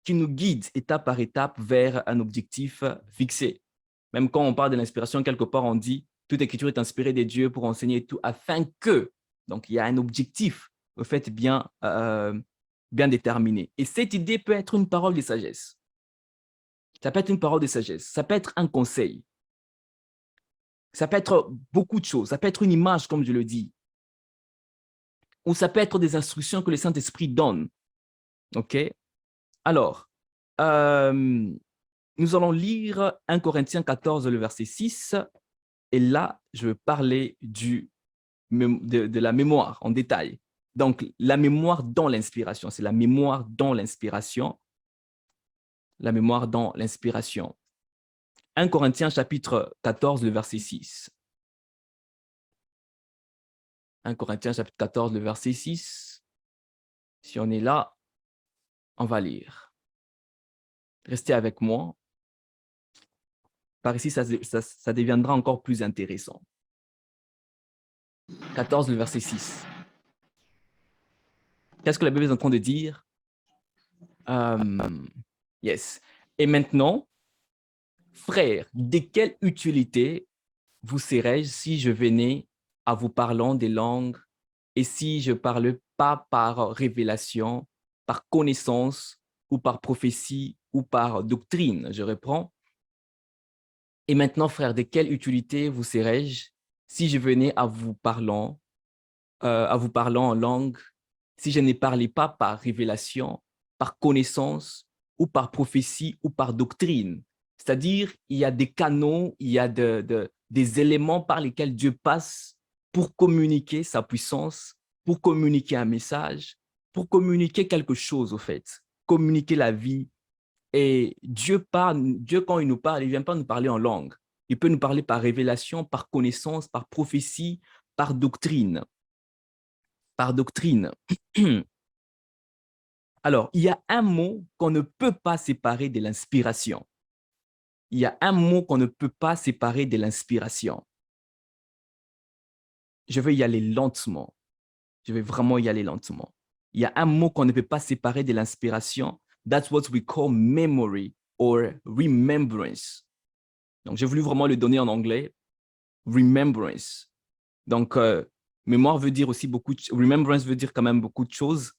qui nous guident étape par étape vers un objectif fixé. Même quand on parle de l'inspiration, quelque part, on dit « toute écriture est inspirée des dieux pour enseigner tout afin que… » Donc, il y a un objectif, au fait, bien déterminé. Et cette idée peut être une parole de sagesse. Ça peut être une parole de sagesse. Ça peut être un conseil. Ça peut être beaucoup de choses. Ça peut être une image, comme je le dis. Ou ça peut être des instructions que le Saint-Esprit donne. OK? Alors, nous allons lire 1 Corinthiens 14, le verset 6. Et là, je vais parler de la mémoire en détail. Donc, la mémoire dans l'inspiration. C'est la mémoire dans l'inspiration. La mémoire dans l'inspiration. 1 Corinthiens chapitre 14, le verset 6. 1 Corinthiens chapitre 14, le verset 6. Si on est là, on va lire. Restez avec moi. Par ici, ça deviendra encore plus intéressant. 14, le verset 6. Qu'est-ce que la Bible est en train de dire? Yes. Et maintenant, frères, de quelle utilité vous serais-je si je venais à vous parlant des langues et si je ne parle pas par révélation, par connaissance ou par prophétie ou par doctrine? Je reprends. Et maintenant, frères, de quelle utilité vous serais-je si je venais à vous parlant en langue, si je ne parlais pas par révélation, par connaissance ou par prophétie ou par doctrine? C'est-à-dire, il y a des canaux, il y a des éléments par lesquels Dieu passe pour communiquer sa puissance, pour communiquer un message, pour communiquer quelque chose, au fait, communiquer la vie. Et Dieu, quand il nous parle, il ne vient pas nous parler en langue. Il peut nous parler par révélation, par connaissance, par prophétie, par doctrine. Par doctrine. Alors, il y a un mot qu'on ne peut pas séparer de l'inspiration. Il y a un mot qu'on ne peut pas séparer de l'inspiration. Je vais y aller lentement. Je vais vraiment y aller lentement. Il y a un mot qu'on ne peut pas séparer de l'inspiration. That's what we call memory or remembrance. Donc, j'ai voulu vraiment le donner en anglais. Remembrance. Donc, mémoire veut dire aussi remembrance veut dire quand même beaucoup de choses.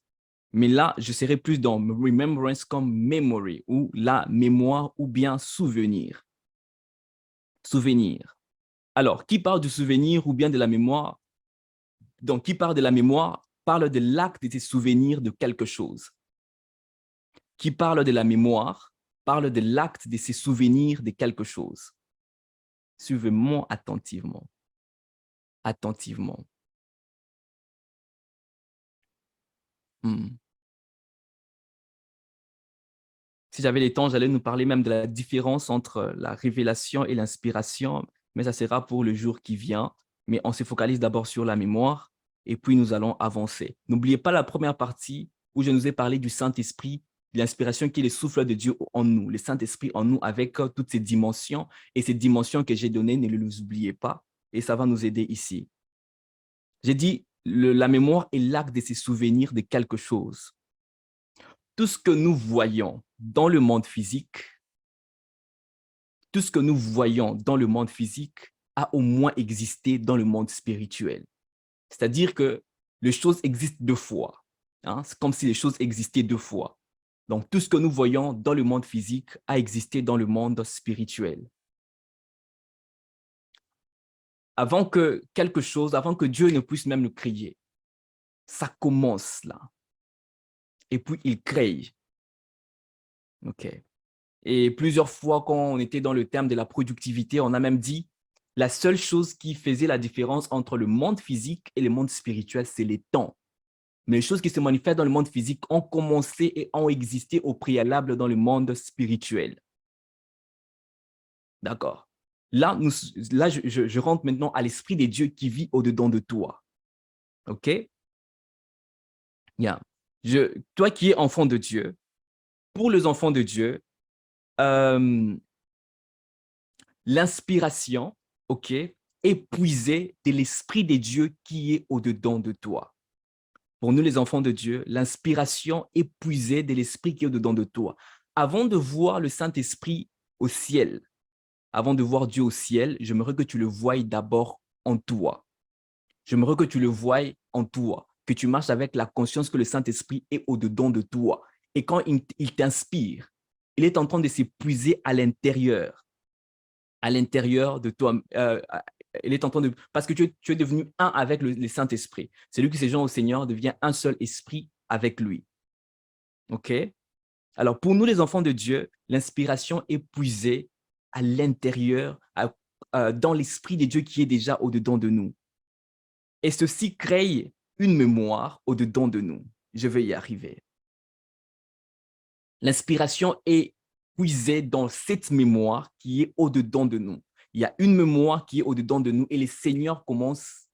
Mais là, je serai plus dans remembrance comme memory, ou la mémoire, ou bien souvenir. Souvenir. Alors, qui parle du souvenir ou bien de la mémoire? Donc, qui parle de la mémoire parle de l'acte de se souvenir de quelque chose. Qui parle de la mémoire parle de l'acte de se souvenir de quelque chose. Suivez-moi attentivement. Attentivement. Si j'avais le temps, j'allais nous parler même de la différence entre la révélation et l'inspiration, mais ça sera pour le jour qui vient. Mais on se focalise d'abord sur la mémoire et puis nous allons avancer. N'oubliez pas la première partie où je nous ai parlé du Saint-Esprit, de l'inspiration qui est le souffle de Dieu en nous, le Saint-Esprit en nous avec toutes ces dimensions. Et ces dimensions que j'ai données, ne les oubliez pas et ça va nous aider ici. J'ai dit, la mémoire est l'acte de se souvenir de quelque chose. Tout ce que nous voyons dans le monde physique, a au moins existé dans le monde spirituel. C'est-à-dire que les choses existent deux fois. Hein? C'est comme si les choses existaient deux fois. Donc, tout ce que nous voyons dans le monde physique a existé dans le monde spirituel. Avant que quelque chose, avant que Dieu ne puisse même le créer, ça commence là. Et puis, il crée. OK. Et plusieurs fois, quand on était dans le terme de la productivité, on a même dit la seule chose qui faisait la différence entre le monde physique et le monde spirituel, c'est les temps. Mais les choses qui se manifestent dans le monde physique ont commencé et ont existé au préalable dans le monde spirituel. D'accord. Là, je rentre maintenant à l'esprit de Dieu qui vit au-dedans de toi. OK? Yeah. Toi qui es enfant de Dieu, pour les enfants de Dieu, l'inspiration, OK, est puisée de l'esprit de Dieu qui est au-dedans de toi. Pour nous, les enfants de Dieu, l'inspiration est puisée de l'esprit qui est au-dedans de toi. Avant de voir le Saint-Esprit au ciel, avant de voir Dieu au ciel, j'aimerais que tu le voies d'abord en toi. J'aimerais que tu le voies en toi, que tu marches avec la conscience que le Saint-Esprit est au-dedans de toi. Et quand il t'inspire, il est en train de s'épuiser à l'intérieur de toi. Il est en train de, parce que tu es devenu un avec le Saint-Esprit. C'est lui qui s'est joint au Seigneur, devient un seul esprit avec lui. OK? Alors, pour nous, les enfants de Dieu, l'inspiration est puisée à l'intérieur, dans l'esprit de Dieu qui est déjà au-dedans de nous. Et ceci crée une mémoire au-dedans de nous. Je vais y arriver. L'inspiration est puisée dans cette mémoire qui est au-dedans de nous. Il y a une mémoire qui est au-dedans de nous et le Seigneur commence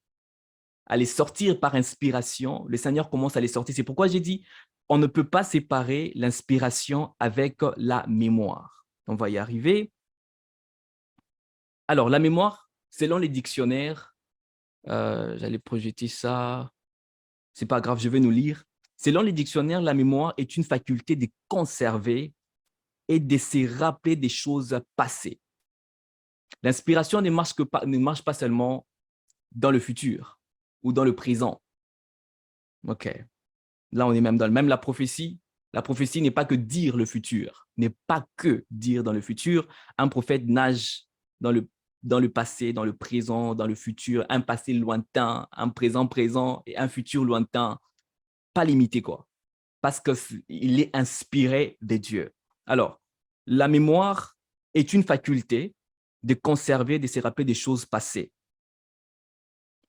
à les sortir par inspiration. Le Seigneur commence à les sortir. C'est pourquoi j'ai dit, on ne peut pas séparer l'inspiration avec la mémoire. On va y arriver. Alors, la mémoire, selon les dictionnaires, j'allais projeter ça, c'est pas grave, je vais nous lire. Selon les dictionnaires, la mémoire est une faculté de conserver et de se rappeler des choses passées. L'inspiration ne marche pas seulement dans le futur ou dans le présent. OK. Là, on est même dans même la prophétie. La prophétie n'est pas que dire le futur, n'est pas que dire dans le futur. Un prophète nage dans le passé, dans le présent, dans le futur, un passé lointain, un présent présent et un futur lointain. Pas limité, quoi. Parce qu'il est inspiré de Dieu. Alors, la mémoire est une faculté de conserver, de se rappeler des choses passées.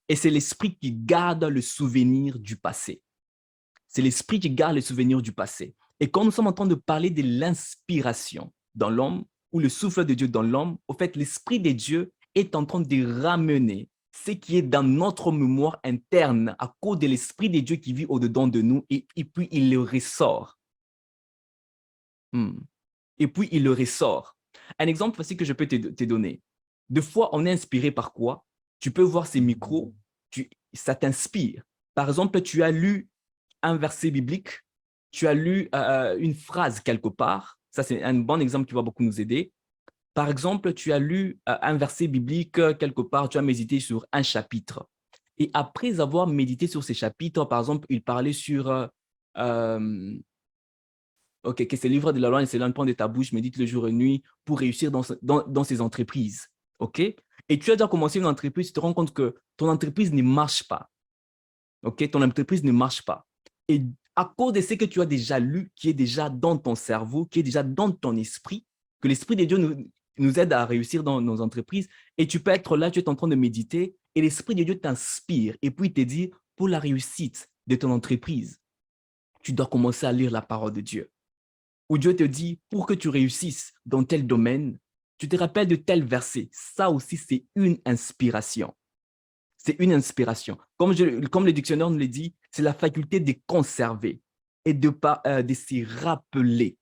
Et c'est l'esprit qui garde le souvenir du passé. C'est l'esprit qui garde les souvenirs du passé. Et quand nous sommes en train de parler de l'inspiration dans l'homme, ou le souffle de Dieu dans l'homme, au fait, l'esprit de Dieu est en train de ramener ce qui est dans notre mémoire interne à cause de l'esprit de Dieu qui vit au-dedans de nous, et puis il le ressort. Et puis il le ressort. Un exemple facile que je peux te donner. Des fois, on est inspiré par quoi? Tu peux voir ces micros, ça t'inspire. Par exemple, tu as lu un verset biblique, tu as lu une phrase quelque part. Ça, c'est un bon exemple qui va beaucoup nous aider. Par exemple, tu as lu un verset biblique quelque part, tu as médité sur un chapitre. Et après avoir médité sur ces chapitres, par exemple, il parlait sur OK, que c'est le livre de la loi et c'est l'un de ta bouche, médite le jour et nuit pour réussir dans ces entreprises. OK? Et tu as déjà commencé une entreprise, tu te rends compte que ton entreprise ne marche pas. OK? Ton entreprise ne marche pas. Et à cause de ce que tu as déjà lu, qui est déjà dans ton cerveau, qui est déjà dans ton esprit, que l'Esprit de Dieu nous aide à réussir dans nos entreprises, et tu peux être là, tu es en train de méditer, et l'Esprit de Dieu t'inspire, et puis il te dit, pour la réussite de ton entreprise, tu dois commencer à lire la parole de Dieu. Où Dieu te dit, pour que tu réussisses dans tel domaine, tu te rappelles de tel verset. Ça aussi, c'est une inspiration. C'est une inspiration. Comme le dictionnaire nous le dit, c'est la faculté de conserver et de s'y rappeler.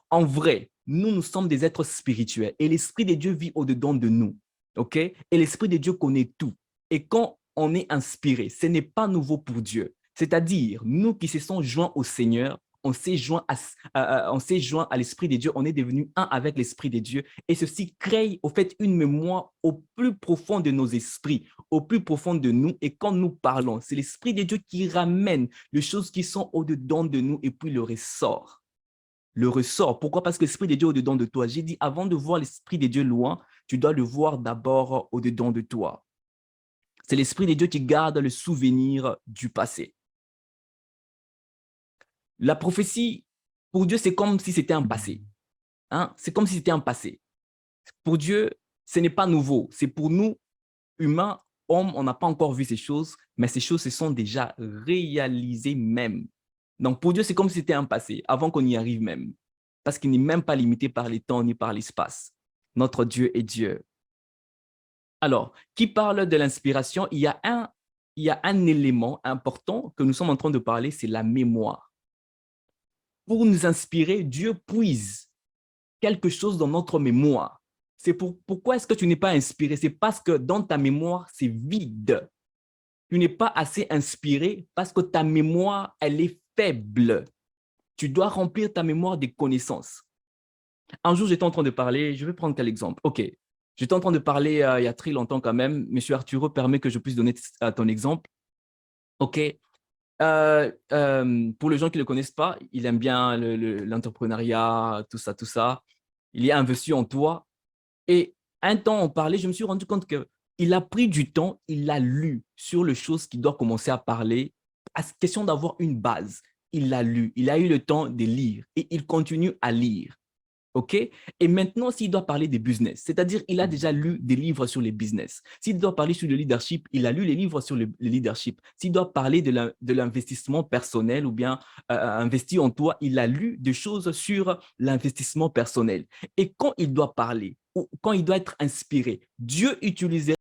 En vrai, nous sommes des êtres spirituels et l'Esprit de Dieu vit au-dedans de nous. OK? Et l'Esprit de Dieu connaît tout. Et quand on est inspiré, ce n'est pas nouveau pour Dieu. C'est-à-dire, nous qui se sommes joints au Seigneur, on s'est joint à l'Esprit de Dieu, on est devenu un avec l'Esprit de Dieu. Et ceci crée, au fait, une mémoire au plus profond de nos esprits, au plus profond de nous. Et quand nous parlons, c'est l'Esprit de Dieu qui ramène les choses qui sont au-dedans de nous et puis le ressort. Le ressort. Pourquoi? Parce que l'Esprit de Dieu est au-dedans de toi. J'ai dit, avant de voir l'Esprit de Dieu loin, tu dois le voir d'abord au-dedans de toi. C'est l'Esprit de Dieu qui garde le souvenir du passé. La prophétie, pour Dieu, c'est comme si c'était un passé. Hein? C'est comme si c'était un passé. Pour Dieu, ce n'est pas nouveau. C'est pour nous, humains, hommes, on n'a pas encore vu ces choses, mais ces choses se sont déjà réalisées même. Donc, pour Dieu, c'est comme si c'était un passé, avant qu'on y arrive même. Parce qu'il n'est même pas limité par les temps ni par l'espace. Notre Dieu est Dieu. Alors, qui parle de l'inspiration, il y a un élément important que nous sommes en train de parler, c'est la mémoire. Pour nous inspirer, Dieu puise quelque chose dans notre mémoire. Pourquoi est-ce que tu n'es pas inspiré? C'est parce que dans ta mémoire, c'est vide. Tu n'es pas assez inspiré parce que ta mémoire, elle est faible. Tu dois remplir ta mémoire des connaissances. Un jour, j'étais en train de parler, je vais prendre quel exemple? OK. J'étais en train de parler il y a très longtemps quand même. Monsieur Arturo permet que je puisse donner ton exemple. OK. Pour les gens qui ne le connaissent pas, il aime bien l'entrepreneuriat, tout ça, tout ça. Il y a investi en toi. Et un temps, on parlait, je me suis rendu compte qu'il a pris du temps, il a lu sur les choses qu'il doit commencer à parler, à question d'avoir une base. Il l'a lu, il a eu le temps de lire et il continue à lire. OK? Et maintenant, s'il doit parler des business, c'est-à-dire il a déjà lu des livres sur les business. S'il doit parler sur le leadership, il a lu les livres sur le leadership. S'il doit parler de l'investissement personnel ou bien investir en toi, il a lu des choses sur l'investissement personnel. Et quand il doit parler ou quand il doit être inspiré, Dieu utilisera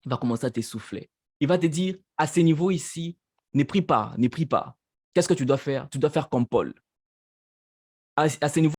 il va commencer à t'essouffler. Il va te dire, à ce niveau ici, ne prie pas, ne prie pas. Qu'est-ce que tu dois faire? Tu dois faire comme Paul. À ce niveau